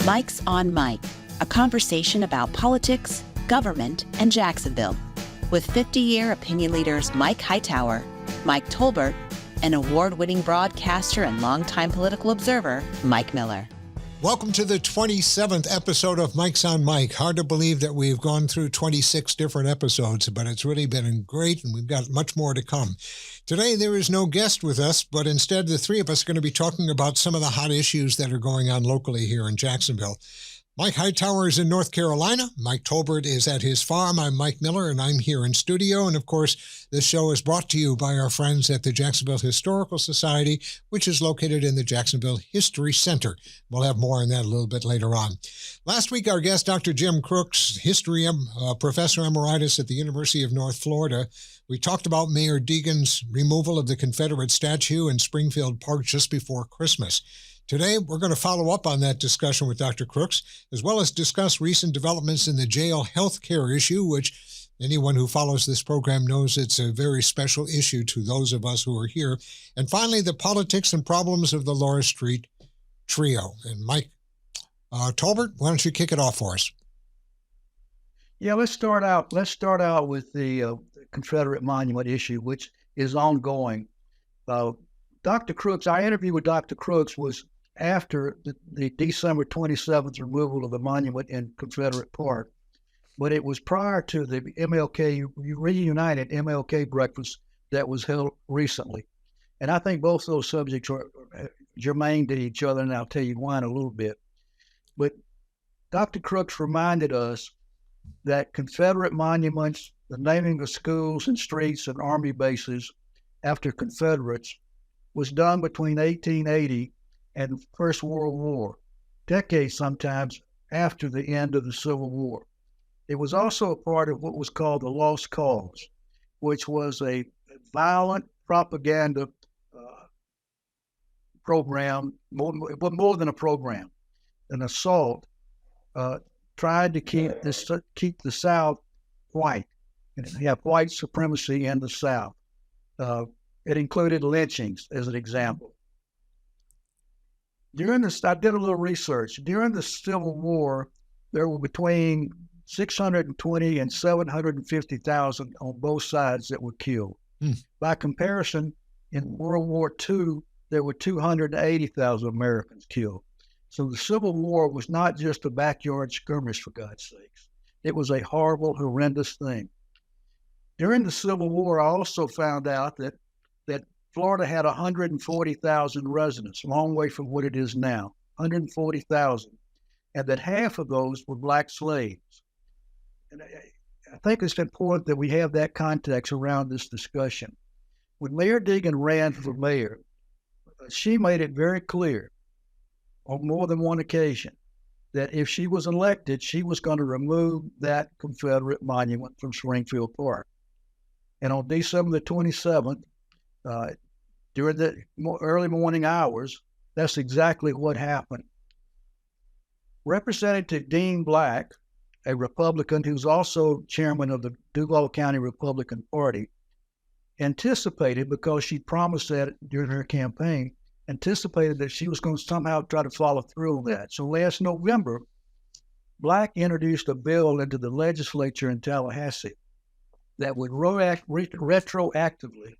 Mike's on Mike, a conversation about politics, government, and Jacksonville, with 50-year opinion leaders Mike Hightower, Mike Tolbert, and award-winning broadcaster and longtime political observer, Mike Miller. Welcome to the 27th episode of Mike's on Mike. Hard to believe that we've gone through 26 different episodes, but it's really been great, and we've got much more to come. Today, there is no guest with us, but instead, the three of us are going to be talking about some of the hot issues that are going on locally here in Jacksonville. Mike Hightower is in North Carolina. Mike Tolbert is at his farm. I'm Mike Miller, and I'm here in studio. And, of course, this show is brought to you by our friends at the Jacksonville Historical Society, which is located in the Jacksonville History Center. We'll have more on that a little bit later on. Last week, our guest, Dr. Jim Crooks, history professor emeritus at the University of North Florida. We talked about Mayor Deegan's removal of the Confederate statue in Springfield Park just before Christmas. Today, we're going to follow up on that discussion with Dr. Crooks, as well as discuss recent developments in the jail health care issue, which anyone who follows this program knows it's a very special issue to those of us who are here. And finally, the politics and problems of the Laura Street trio. And Mike Tolbert, why don't you kick it off for us? Yeah, let's start out with the Confederate monument issue, which is ongoing. Dr. Crooks, our interview with Dr. Crooks was after the December 27th removal of the monument in Confederate Park, but it was prior to the reunited MLK breakfast that was held recently. And I think both those subjects are germane to each other, and I'll tell you why in a little bit. But Dr. Crooks reminded us that Confederate monuments, the naming of schools and streets and army bases after Confederates, was done between 1880 and the First World War, decades sometimes after the end of the Civil War. It was also a part of what was called the Lost Cause, which was a violent propaganda program, but more than a program, an assault, tried to keep the South white and have white supremacy in the South. It included lynchings, as an example. I did a little research. During the Civil War, there were between 620 and 750,000 on both sides that were killed. By comparison, in World War II, there were 280,000 Americans killed. So the Civil War was not just a backyard skirmish, for God's sakes. It was a horrible, horrendous thing. During the Civil War, I also found out that Florida had 140,000 residents, a long way from what it is now, 140,000, and that half of those were black slaves. And I think it's important that we have that context around this discussion. When Mayor Deegan ran for mayor, she made it very clear on more than one occasion that if she was elected, she was going to remove that Confederate monument from Springfield Park. And on December the 27th, during the early morning hours, that's exactly what happened. Representative Dean Black, a Republican who's also chairman of the Duval County Republican Party, anticipated, because she promised that during her campaign, anticipated that she was going to somehow try to follow through on that. So last November, Black introduced a bill into the legislature in Tallahassee that would retroactively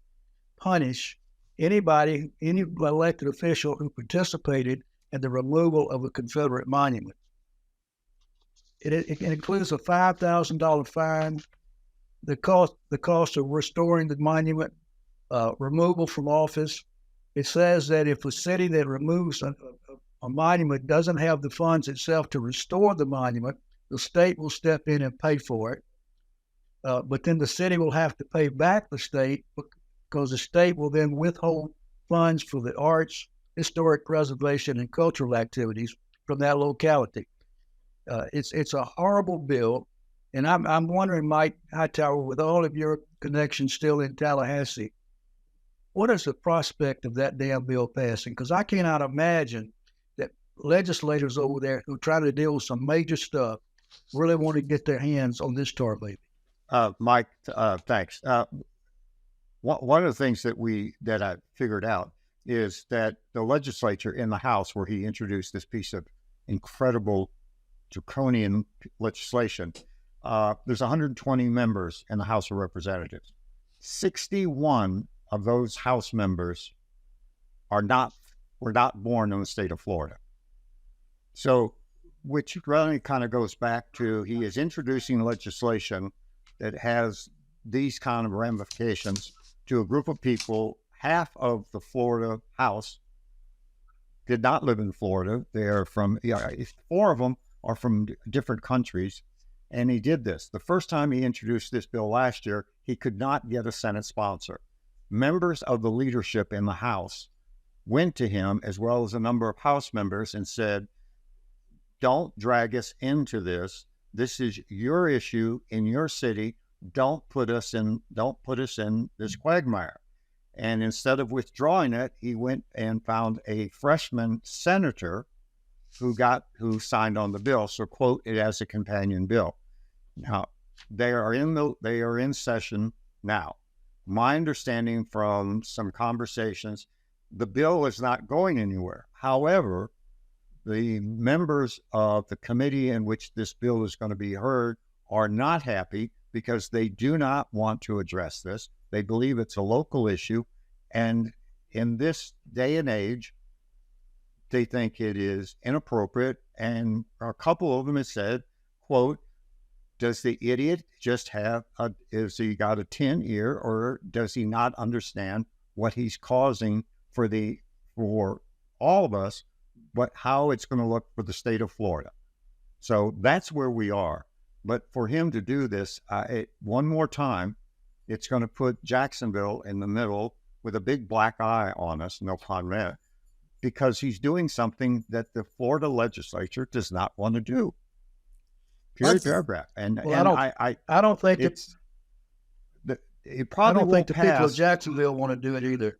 punish any elected official who participated in the removal of a Confederate monument. It includes a $5,000 fine, the cost of restoring the monument, removal from office. It says that if a city that removes a monument doesn't have the funds itself to restore the monument, the state will step in and pay for it. But then the city will have to pay back the state, because the state will then withhold funds for the arts, historic preservation, and cultural activities from that locality. It's a horrible bill, and I'm wondering, Mike Hightower, with all of your connections still in Tallahassee, what is the prospect of that damn bill passing? Because I cannot imagine that legislators over there who try to deal with some major stuff really want to get their hands on this tar baby. Mike, thanks. One of the things that I figured out is that the legislature in the House, where he introduced this piece of incredible draconian legislation. There's 120 members in the House of Representatives. 61 of those House members were not born in the state of Florida. So, which really kind of goes back to, he is introducing legislation that has these kind of ramifications to a group of people. Half of the Florida House did not live in Florida. They are from, 4 of them are from different countries. And he did this. The first time he introduced this bill last year, he could not get a Senate sponsor. Members of the leadership in the House went to him, as well as a number of House members, and said, don't drag us into this. This is your issue in your city. Don't put us in this quagmire. And instead of withdrawing it, he went and found a freshman senator who signed on the bill. So, quote it as a companion bill. Now, they are in session now. My understanding from some conversations, the bill is not going anywhere. However, the members of the committee in which this bill is going to be heard are not happy because they do not want to address this. They believe it's a local issue. And in this day and age, they think it is inappropriate. And a couple of them have said, quote, does the idiot just is he got a tin ear, or does he not understand what he's causing for all of us, but how it's going to look for the state of Florida? So that's where we are. But for him to do this one more time, it's going to put Jacksonville in the middle with a big black eye on us, no pun meant, because he's doing something that the Florida legislature does not want to do. Period, paragraph. I don't think the people of Jacksonville want to do it either.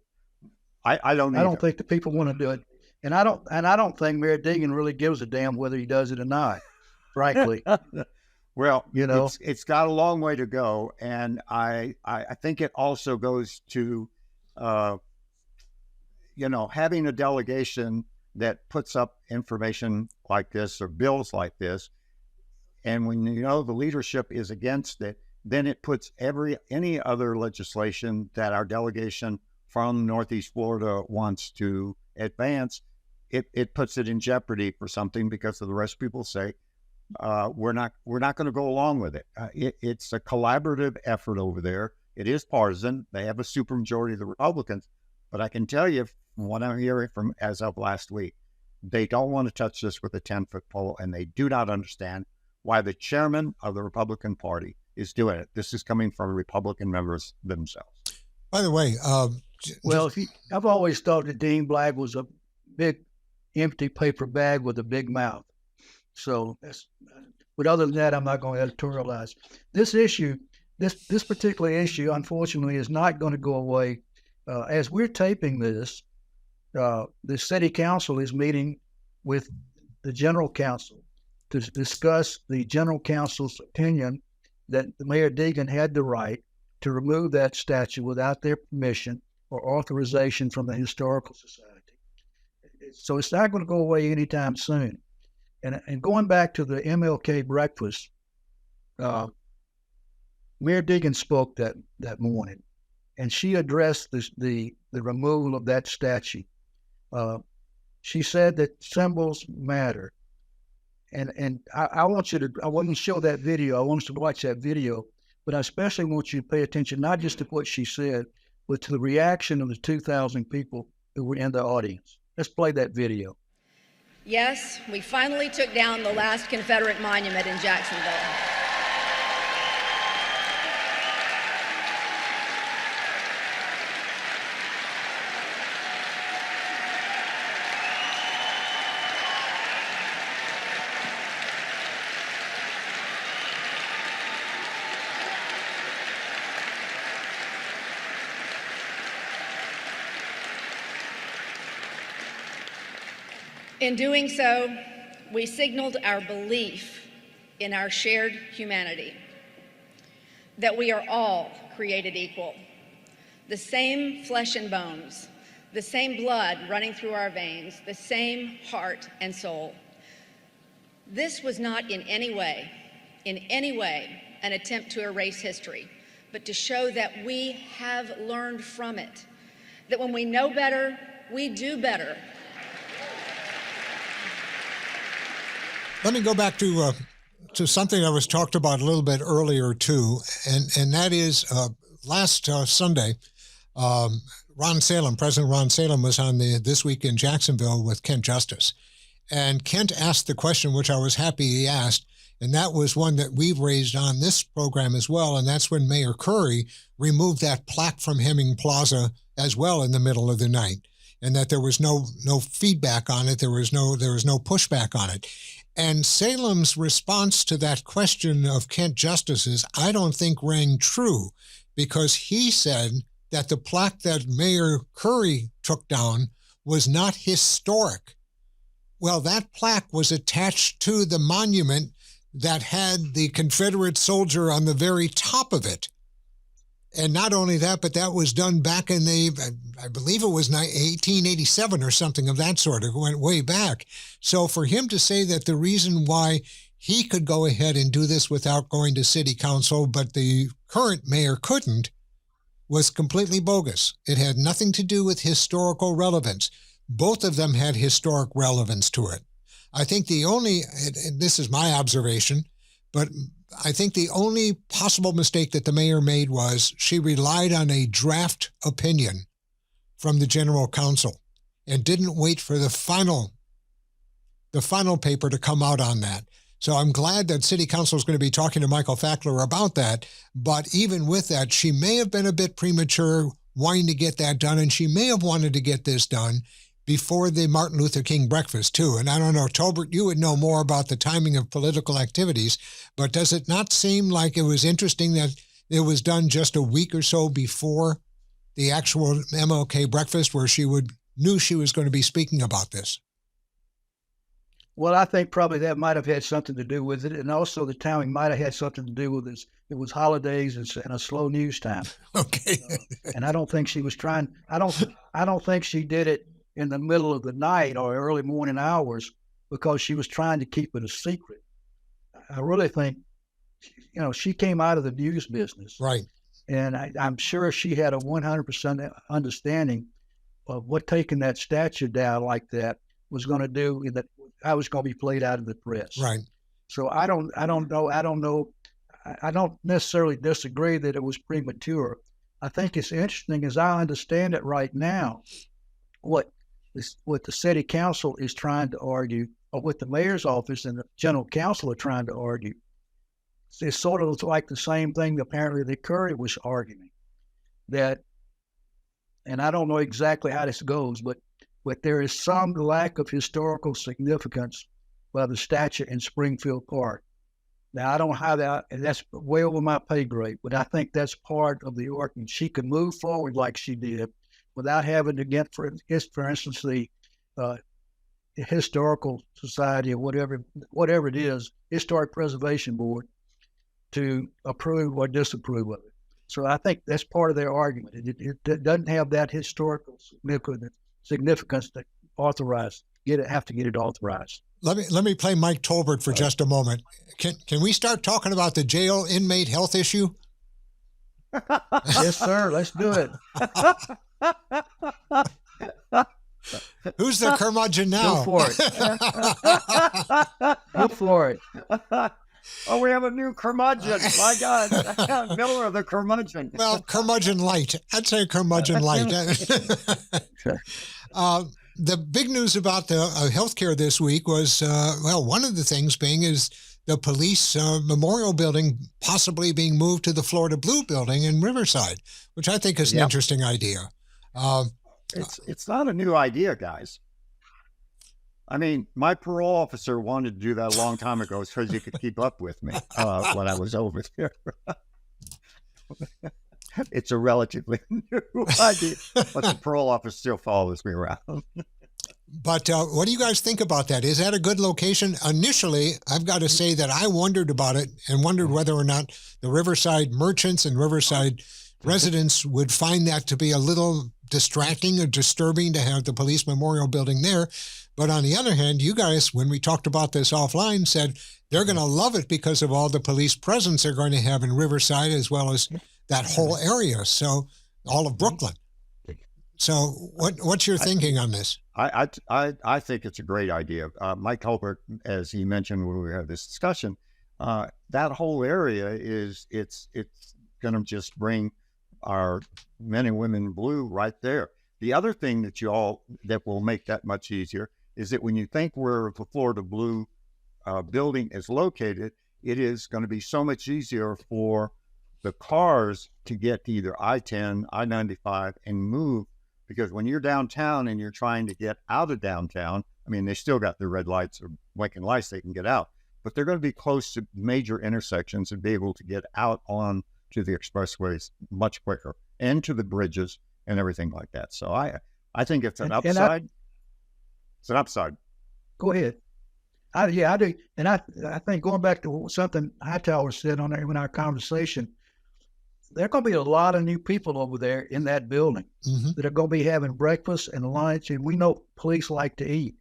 I don't think the people want to do it. And I don't think Mayor Deegan really gives a damn whether he does it or not, frankly. Well, it's got a long way to go. And I think it also goes to, having a delegation that puts up information like this or bills like this. And when the leadership is against it, then it puts any other legislation that our delegation from Northeast Florida wants to advance, it puts it in jeopardy for something, because of the rest of people say, we're not going to go along with it. It's a collaborative effort over there. It is partisan. They have a supermajority of the Republicans, but I can tell you from what I'm hearing from as of last week, they don't want to touch this with a 10-foot pole, and they do not understand why the chairman of the Republican Party is doing it. This is coming from Republican members themselves. By the way, I've always thought that Dean Blagg was a big empty paper bag with a big mouth. So, but other than that, I'm not going to editorialize. This issue, this particular issue, unfortunately, is not going to go away. As we're taping this, the city council is meeting with the general counsel to discuss the general counsel's opinion that Mayor Deegan had the right to remove that statue without their permission or authorization from the Historical Society. So it's not going to go away anytime soon. And going back to the MLK breakfast, Mayor Deegan spoke that morning, and she addressed the removal of that statue. She said that symbols matter. And I want you to, I want to show that video. I want us to watch that video, but I especially want you to pay attention, not just to what she said, but to the reaction of the 2,000 people who were in the audience. Let's play that video. Yes, we finally took down the last Confederate monument in Jacksonville. In doing so, we signaled our belief in our shared humanity, that we are all created equal, the same flesh and bones, the same blood running through our veins, the same heart and soul. This was not in any way, an attempt to erase history, but to show that we have learned from it, that when we know better, we do better. Let me go back to something that was talked about a little bit earlier too, and that is last Sunday, President Ron Salem was on the This Week in Jacksonville with Kent Justice, and Kent asked the question, which I was happy he asked, and that was one that we've raised on this program as well, and that's when Mayor Curry removed that plaque from Hemming Plaza as well in the middle of the night, and that there was no feedback on it, there was no pushback on it. And Salem's response to that question of Kent Justice's, I don't think rang true, because he said that the plaque that Mayor Curry took down was not historic. Well, that plaque was attached to the monument that had the Confederate soldier on the very top of it. And not only that, but that was done back in I believe it was 1887 or something of that sort. It went way back. So for him to say that the reason why he could go ahead and do this without going to city council, but the current mayor couldn't, was completely bogus. It had nothing to do with historical relevance. Both of them had historic relevance to it. I think and this is my observation, but I think the only possible mistake that the mayor made was she relied on a draft opinion from the general counsel and didn't wait for the final paper to come out on that. So I'm glad that city council is going to be talking to Michael Fackler about that. But even with that, she may have been a bit premature wanting to get that done, and she may have wanted to get this done before the Martin Luther King breakfast, too. And I don't know, Tolbert, you would know more about the timing of political activities, but does it not seem like it was interesting that it was done just a week or so before the actual MLK breakfast where she knew she was going to be speaking about this? Well, I think probably that might have had something to do with it. And also the timing might have had something to do with this. It was holidays and a slow news time. Okay. And I don't think she was trying, I don't think she did it in the middle of the night or early morning hours because she was trying to keep it a secret. I really think, she came out of the news business. Right. And I'm sure she had a 100% understanding of what taking that statue down like that was going to do, that I was going to be played out of the press. Right. So I don't know. I don't necessarily disagree that it was premature. I think it's interesting, as I understand it right now, what the city council is trying to argue, or what the mayor's office and the general counsel are trying to argue. It's sort of like the same thing apparently that Curry was arguing, that, and I don't know exactly how this goes, but there is some lack of historical significance by the statue in Springfield Park. Now, I don't know how that's way over my pay grade, but I think that's part of the argument. She could move forward like she did without having to get, for instance, the Historical Society or whatever it is, Historic Preservation Board, to approve or disapprove of it. So I think that's part of their argument. It doesn't have that historical significance to have to get it authorized. Let me play Mike Tolbert for just a moment. Can we start talking about the jail inmate health issue? Yes, sir. Let's do it. Who's the curmudgeon now? Go for it. Go for it. Oh, we have a new curmudgeon. My God. Miller of the curmudgeon. Well, curmudgeon light. I'd say curmudgeon light. The big news about the healthcare this week was, one of the things being is the police memorial building possibly being moved to the Florida Blue building in Riverside, which I think is an interesting idea. It's not a new idea, guys. I mean, my parole officer wanted to do that a long time ago because he could keep up with me when I was over there. It's a relatively new idea, but the parole officer still follows me around. But what do you guys think about that? Is that a good location? Initially, I've got to say that I wondered about it and wondered whether or not the Riverside merchants and Riverside residents would find that to be a little distracting or disturbing to have the police memorial building there. But on the other hand, you guys, when we talked about this offline, said they're going to love it because of all the police presence they're going to have in Riverside as well as that whole area. So all of Brooklyn. So what's your thinking on this? I think it's a great idea. Mike Hulbert, as he mentioned when we had this discussion, that whole area it's going to just bring our men and women in blue right there. The other thing that will make that much easier is that when you think where the Florida Blue building is located, it is going to be so much easier for the cars to get to either I-10, I-95 and move, because when you're downtown and you're trying to get out of downtown, I mean, they still got their red lights or blinking lights, they can get out, but they're going to be close to major intersections and be able to get out on to the expressways much quicker and to the bridges and everything like that. So I think it's an upside. It's an upside. Go ahead. I do. And I think going back to something Hightower said on there in our conversation, there are going to be a lot of new people over there in that building that are going to be having breakfast and lunch. And we know police like to eat.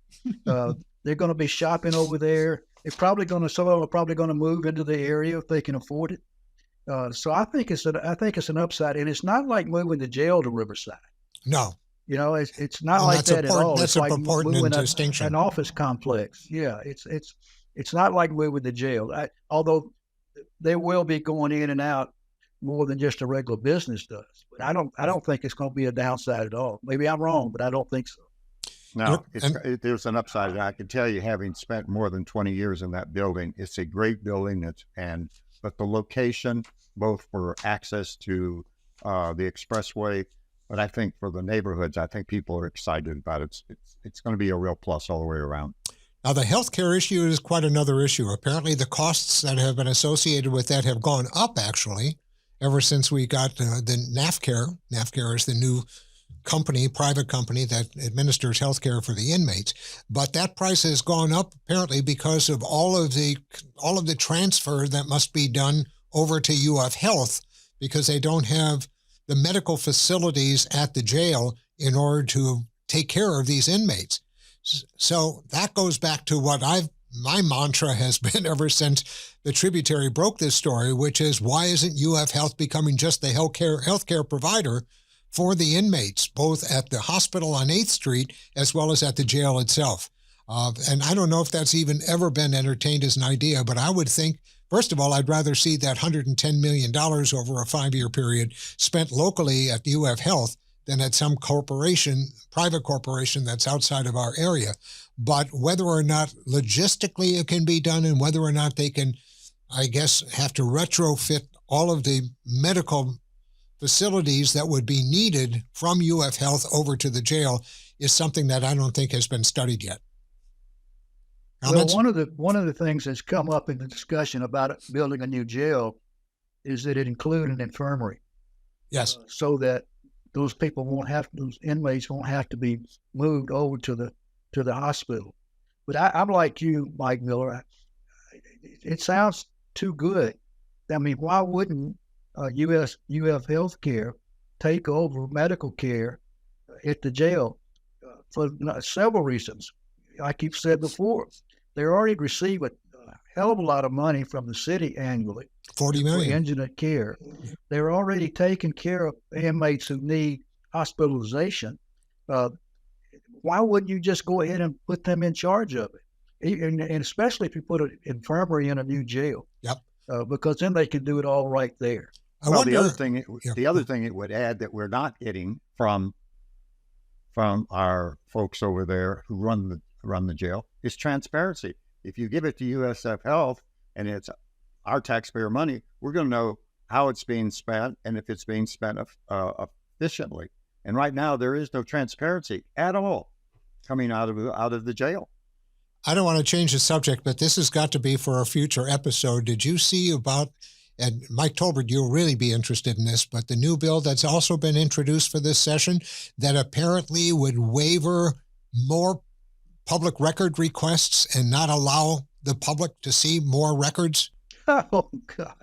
They're going to be shopping over there. Some of them are probably going to move into the area if they can afford it. So I think it's an upside, and it's not like moving the jail to Riverside. No, it's not like that at all. That's it's like moving distinction. An office complex. Yeah, it's not like moving the jail. Although they will be going in and out more than just a regular business does. But I don't think it's going to be a downside at all. Maybe I'm wrong, but I don't think so. No, there's an upside. I can tell you, having spent more than 20 years in that building, it's a great building. But the location, both for access to the expressway, but I think for the neighborhoods, I think people are excited about it. It's going to be a real plus all the way around. Now, the healthcare issue is quite another issue. Apparently, the costs that have been associated with that have gone up, actually, ever since we got the NAFCare. NAFCare is the new private company that administers healthcare for the inmates. But that price has gone up apparently because of all of the transfer that must be done over to UF Health, because they don't have the medical facilities at the jail in order to take care of these inmates. So that goes back to what my mantra has been ever since the Tributary broke this story, which is, why isn't UF Health becoming just the healthcare provider for the inmates, both at the hospital on 8th Street as well as at the jail itself? And I don't know if that's even ever been entertained as an idea, but I would think, first of all, I'd rather see that $110 million over a 5-year period spent locally at UF Health than at some private corporation that's outside of our area. But whether or not logistically it can be done, and whether or not they can, I guess, have to retrofit all of the medical facilities that would be needed from UF Health over to the jail, is something that I don't think has been studied yet. Comments? Well, one of the things that's come up in the discussion about building a new jail is that it include an infirmary. Yes. So that those inmates won't have to be moved over to the hospital. But I'm like you, Mike Miller. It sounds too good. I mean, why wouldn't UF Healthcare take over medical care at the jail for several reasons? Like you've said before, they already receive a hell of a lot of money from the city annually. $40 million. For indigent care. They're already taking care of inmates who need hospitalization. Why wouldn't you just go ahead and put them in charge of it? And especially if you put an infirmary in a new jail. Yep. Because then they can do it all right there. The other thing it would add that we're not getting from our folks over there who run the jail is transparency. If you give it to USF Health and it's our taxpayer money, we're going to know how it's being spent and if it's being spent efficiently. And right now there is no transparency at all coming out of the jail. I don't want to change the subject, but this has got to be for a future episode. Did you see about, and Mike Tolbert, you'll really be interested in this, but the new bill that's also been introduced for this session that apparently would waiver more public record requests and not allow the public to see more records? Oh, God.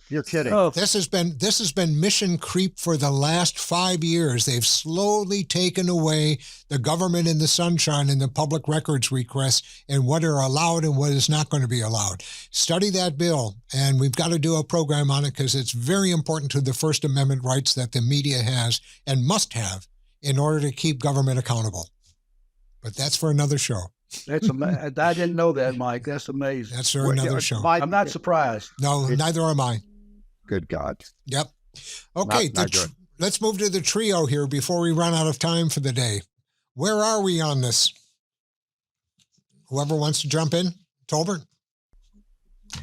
You're kidding. Oh, This has been mission creep for the last 5 years. They've slowly taken away the government in the sunshine and the public records requests and what are allowed and what is not going to be allowed. Study that bill, and we've got to do a program on it because it's very important to the First Amendment rights that the media has and must have in order to keep government accountable. But that's for another show. that's I didn't know that, Mike. That's amazing. That's for another show. I'm not surprised. No, neither am I. Good God. Yep. Okay, Not good. Let's move to the trio here before we run out of time for the day. Where are we on this? Whoever wants to jump in, Tolbert?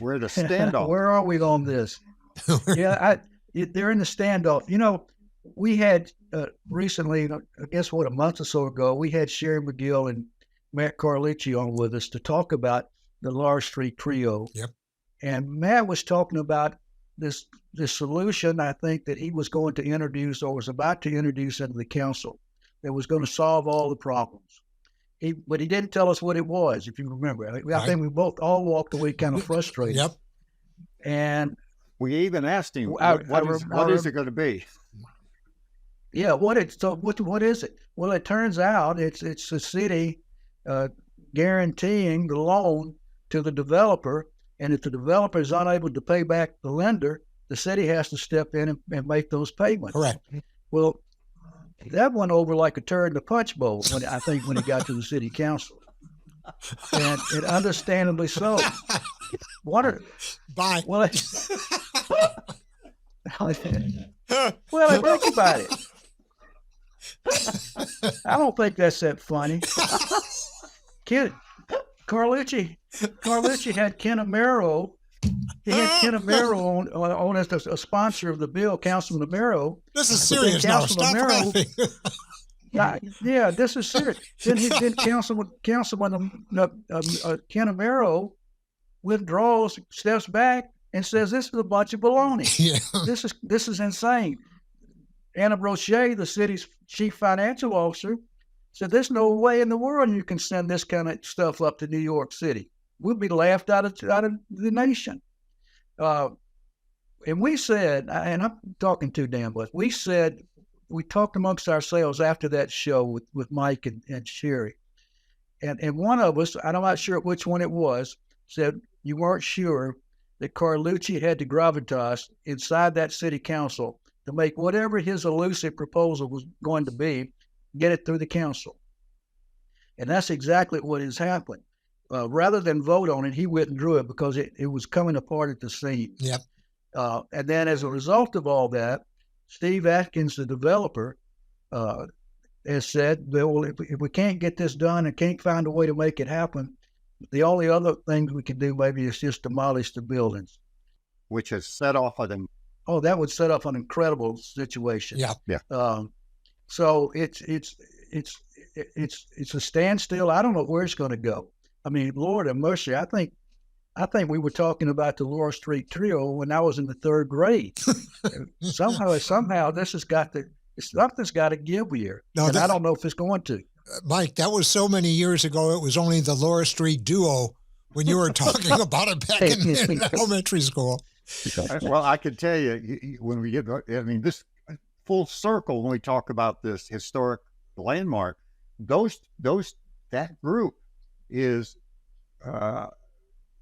We're at a standoff. Where are we on this? They're in the standoff. You know, we had recently, I guess a month or so ago, we had Sherry McGill and Matt Carlucci on with us to talk about the Laurel Street Trio. Yep. And Matt was talking about this solution, I think, that he was going to introduce or was about to introduce into the council that was going to solve all the problems. But he didn't tell us what it was, if you remember. I think we both all walked away kind of frustrated. Yep. And We even asked him, what is it going to be? yeah, what is it? Well, it turns out it's the city guaranteeing the loan to the developer, and if the developer is unable to pay back the lender, the city has to step in and make those payments. Correct. Well, that went over like a turd in the punch bowl when it got to the city council, and understandably so. Bye. Well, think about it. I don't think that's that funny. Carlucci had Ken Amaro. He had Ken Amaro on as a sponsor of the bill, Councilman Amaro. This is serious now. Stop laughing. Yeah, this is serious. Then Councilman Ken Amaro withdraws, steps back, and says, "This is a bunch of baloney. Yeah. This is insane." Anna Brochet, the city's chief financial officer, said, "There's no way in the world you can send this kind of stuff up to New York City. We'll be laughed out of the nation." And we said, and I'm talking too damn much. We talked amongst ourselves after that show with Mike and Sherry, and one of us, I'm not sure which one it was, said you weren't sure that Carlucci had the gravitas inside that city council to make whatever his elusive proposal was going to be, get it through the council. And that's exactly what has happened. Rather than vote on it, he withdrew it because it was coming apart at the seams. Yep. And then as a result of all that, Steve Atkins, the developer, has said, well, if we can't get this done and can't find a way to make it happen, the only other thing we can do maybe is just demolish the buildings. Which has set off that would set up an incredible situation. Yeah. Yeah. So it's a standstill. I don't know where it's going to go. I mean, Lord have mercy. I think we were talking about the Laurel Street Trio when I was in the third grade. somehow this has something's got to give here. And I don't know if it's going to. Mike, that was so many years ago. It was only the Laurel Street Duo when you were talking about it back in elementary school. Well, I can tell you when we get, this full circle, when we talk about this historic landmark, that group is,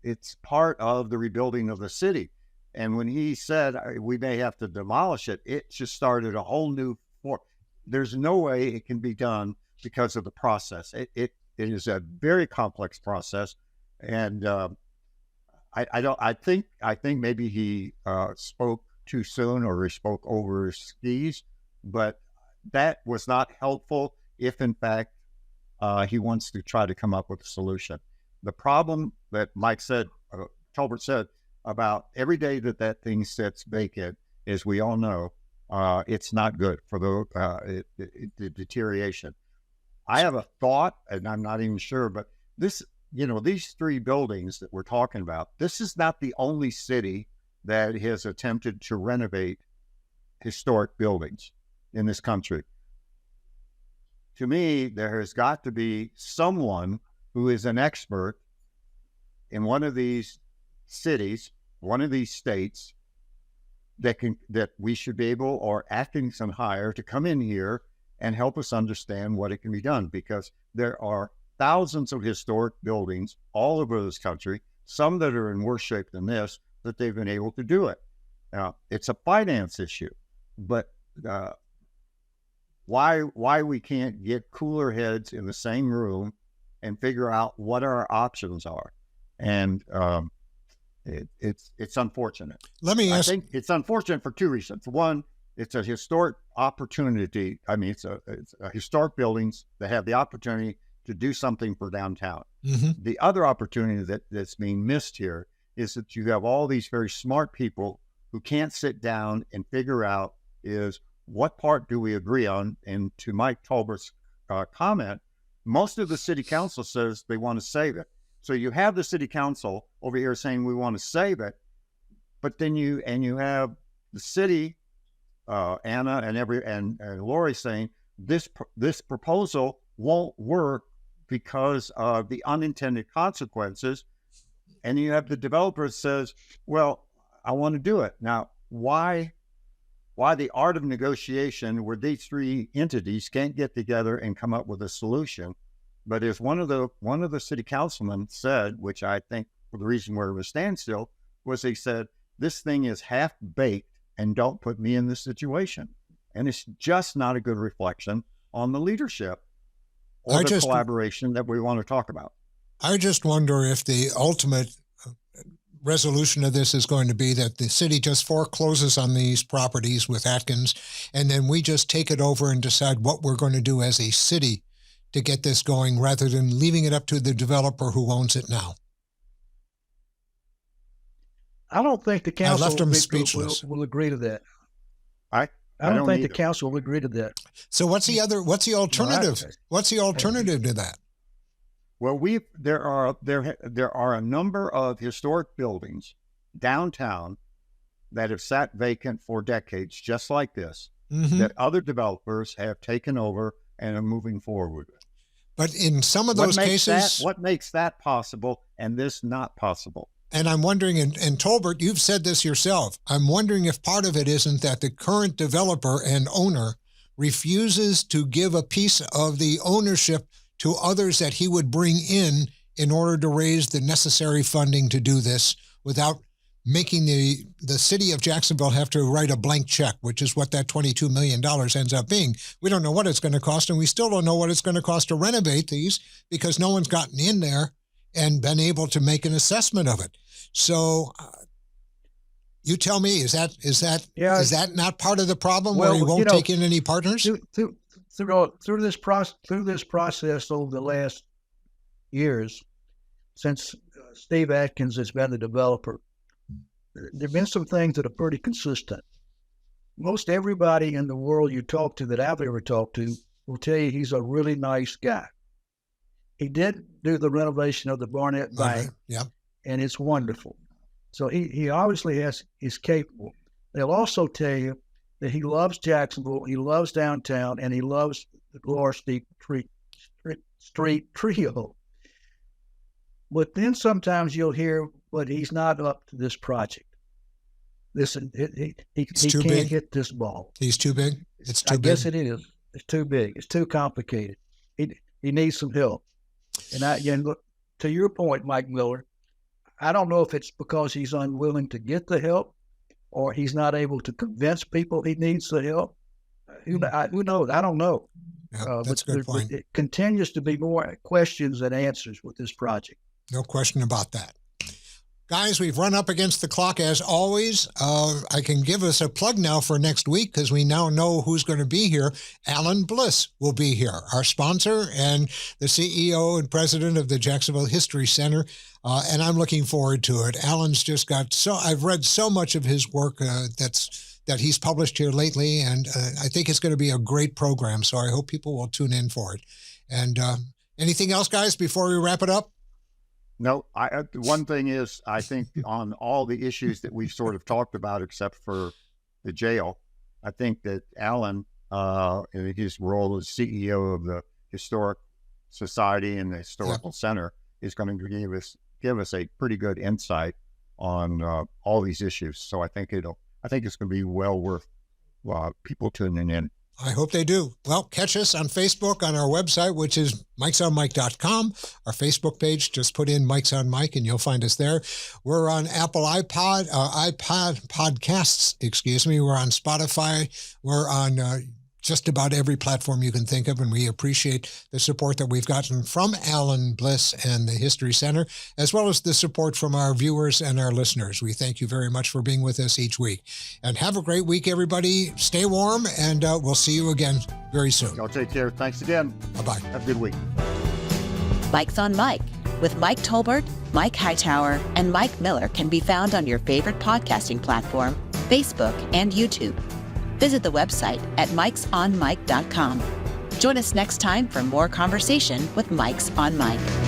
it's part of the rebuilding of the city. And when he said we may have to demolish it, it just started a whole new form. There's no way it can be done because of the process. It is a very complex process. And I think maybe he spoke too soon or he spoke over his skis, but that was not helpful if in fact he wants to try to come up with a solution. The problem that Tolbert said about every day that thing sits vacant, as we all know, it's not good for the deterioration. I have a thought, and I'm not even sure, but these three buildings that we're talking about, this is not the only city that has attempted to renovate historic buildings in this country. To me, there has got to be someone who is an expert in one of these cities, one of these states, that we should be able, or Atkinson hire, to come in here and help us understand what it can be done, because there are thousands of historic buildings all over this country, some that are in worse shape than this, that they've been able to do it. Now, it's a finance issue, but why we can't get cooler heads in the same room and figure out what our options are. And it's unfortunate. Let me ask. I think it's unfortunate for two reasons. One, it's a historic opportunity. I mean, it's a historic buildings that have the opportunity to do something for downtown. Mm-hmm. The other opportunity that's being missed here is that you have all these very smart people who can't sit down and figure out is what part do we agree on. And to Mike Tolbert's comment, most of the city council says they want to save it. So you have the city council over here saying we want to save it, but then you have the city, Anna and Lori saying this proposal won't work because of the unintended consequences, and you have the developer says, well, I want to do it. Now, why the art of negotiation where these three entities can't get together and come up with a solution? But as one of the city councilmen said, which I think for the reason where it was standstill, was he said, this thing is half baked and don't put me in this situation. And it's just not a good reflection on the leadership or the collaboration that we want to talk about. I just wonder if the ultimate resolution of this is going to be that the city just forecloses on these properties with Atkins, and then we just take it over and decide what we're going to do as a city to get this going, rather than leaving it up to the developer who owns it now. I don't think the council I left him speechless. will agree to that. I don't think the council will agree to that. So what's the alternative? What's the alternative to that? Well, there are a number of historic buildings downtown that have sat vacant for decades, just like this, mm-hmm. that other developers have taken over and are moving forward with. But in some of those cases, what makes that possible and this not possible? And I'm wondering, and Tolbert, you've said this yourself, I'm wondering if part of it isn't that the current developer and owner refuses to give a piece of the ownership to others that he would bring in order to raise the necessary funding to do this, without making the city of Jacksonville have to write a blank check, which is what that $22 million ends up being. We don't know what it's going to cost, and we still don't know what it's going to cost to renovate these, because no one's gotten in there and been able to make an assessment of it. So you tell me, is that not part of the problem, where he won't take in any partners? Through this process over the last years, since Steve Atkins has been the developer, there have been some things that are pretty consistent. Most everybody in the world you talk to, that I've ever talked to, will tell you he's a really nice guy. He did do the renovation of the Barnett Bank, yeah, and it's wonderful. So he obviously is capable. They'll also tell you that he loves Jacksonville, he loves downtown, and he loves the Glory Street Trio. But then sometimes you'll hear, but he's not up to this project. Listen, he can't hit this ball. He's too big? It's too big? I guess it is. It's too big. It's too complicated. He needs some help. And look, to your point, Mike Miller, I don't know if it's because he's unwilling to get the help, or he's not able to convince people he needs the help. Who knows? I don't know. Yeah, that's a good point. It continues to be more questions than answers with this project. No question about that. Guys, we've run up against the clock as always. I can give us a plug now for next week, because we now know who's going to be here. Alan Bliss will be here, our sponsor and the CEO and president of the Jacksonville History Center. And I'm looking forward to it. Alan's just got I've read so much of his work that he's published here lately, and I think it's going to be a great program. So I hope people will tune in for it. And anything else, guys, before we wrap it up? No, one thing is, I think on all the issues that we've sort of talked about, except for the jail, I think that Alan, in his role as CEO of the Historic Society and the Historical Center, is going to give us a pretty good insight on all these issues. So I think I think it's going to be well worth people tuning in. I hope they do. Well, catch us on Facebook on our website, which is mikesonmike.com. Our Facebook page, just put in Mike's on Mike and you'll find us there. We're on Apple iPod podcasts, We're on Spotify. We're on just about every platform you can think of, and we appreciate the support that we've gotten from Alan Bliss and the History Center, as well as the support from our viewers and our listeners. We thank you very much for being with us each week. And have a great week, everybody. Stay warm, and we'll see you again very soon. Y'all take care. Thanks again. Bye-bye. Have a good week. Mike's on Mike with Mike Tolbert, Mike Hightower, and Mike Miller can be found on your favorite podcasting platform, Facebook, and YouTube. Visit the website at mikesonmike.com. Join us next time for more conversation with Mike's on Mike.